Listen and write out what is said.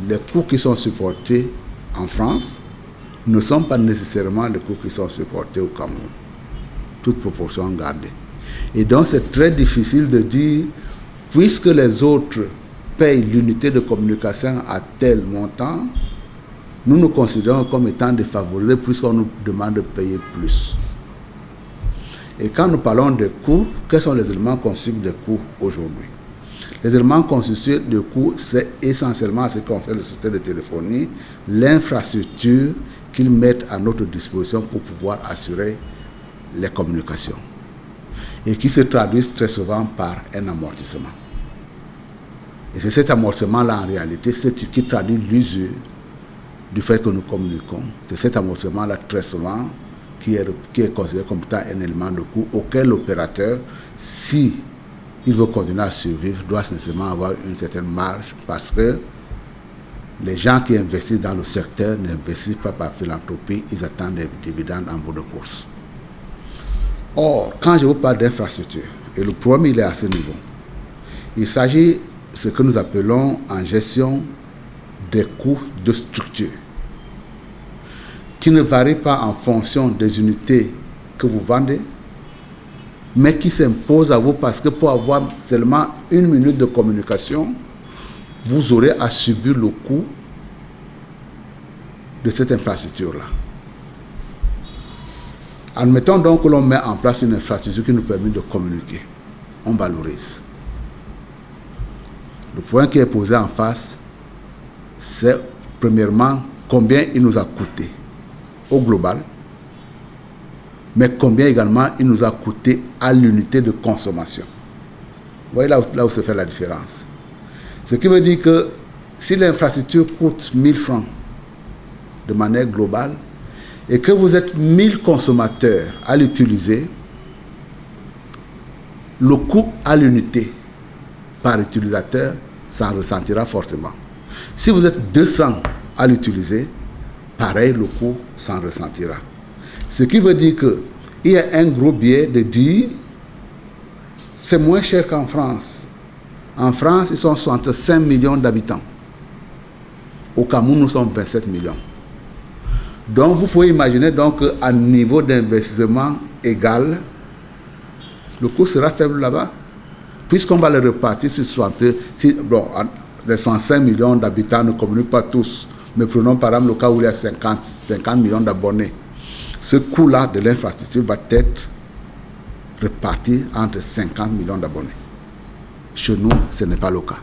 les coûts qui sont supportés en France ne sont pas nécessairement les coûts qui sont supportés au Cameroun. Toute proportion gardée. Et donc c'est très difficile de dire, puisque les autres payent l'unité de communication à tel montant, nous nous considérons comme étant défavorisés puisqu'on nous demande de payer plus. Et quand nous parlons des coûts, quels sont les éléments constitutifs des coûts aujourd'hui? Les éléments constitutifs de coûts, c'est essentiellement ce qui concerne le système de téléphonie, l'infrastructure qu'ils mettent à notre disposition pour pouvoir assurer les communications. Et qui se traduisent très souvent par un amortissement. Et c'est cet amortissement-là, en réalité, qui traduit l'usure du fait que nous communiquons. C'est cet amortissement-là, très souvent, qui est considéré comme étant un élément de coût auquel l'opérateur, si il veut continuer à survivre, doit nécessairement avoir une certaine marge parce que les gens qui investissent dans le secteur n'investissent pas par philanthropie, ils attendent des dividendes en bout de course. Or, quand je vous parle d'infrastructure, et le problème il est à ce niveau, il s'agit de ce que nous appelons en gestion des coûts de structure, qui ne varient pas en fonction des unités que vous vendez, mais qui s'imposent à vous parce que pour avoir seulement 1 minute de communication, vous aurez à subir le coût de cette infrastructure-là. Admettons donc que l'on met en place une infrastructure qui nous permet de communiquer. On valorise. Le point qui est posé en face, c'est premièrement combien il nous a coûté au global, mais combien également il nous a coûté à l'unité de consommation. Vous voyez là où se fait la différence. Ce qui veut dire que si l'infrastructure coûte 1000 francs de manière globale, et que vous êtes 1000 consommateurs à l'utiliser, le coût à l'unité par utilisateur s'en ressentira forcément. Si vous êtes 200 à l'utiliser, pareil, le coût s'en ressentira. Ce qui veut dire qu'il y a un gros biais de dire c'est moins cher qu'en France. En France, ils sont 65 millions d'habitants. Au Cameroun, nous sommes 27 millions. Donc, vous pouvez imaginer donc qu'à niveau d'investissement égal, le coût sera faible là-bas, puisqu'on va le repartir sur 60. Bon, les 65 millions d'habitants ne communiquent pas tous, mais prenons par exemple le cas où il y a 50 millions d'abonnés. Ce coût-là de l'infrastructure va être réparti entre 50 millions d'abonnés. Chez nous, ce n'est pas le cas.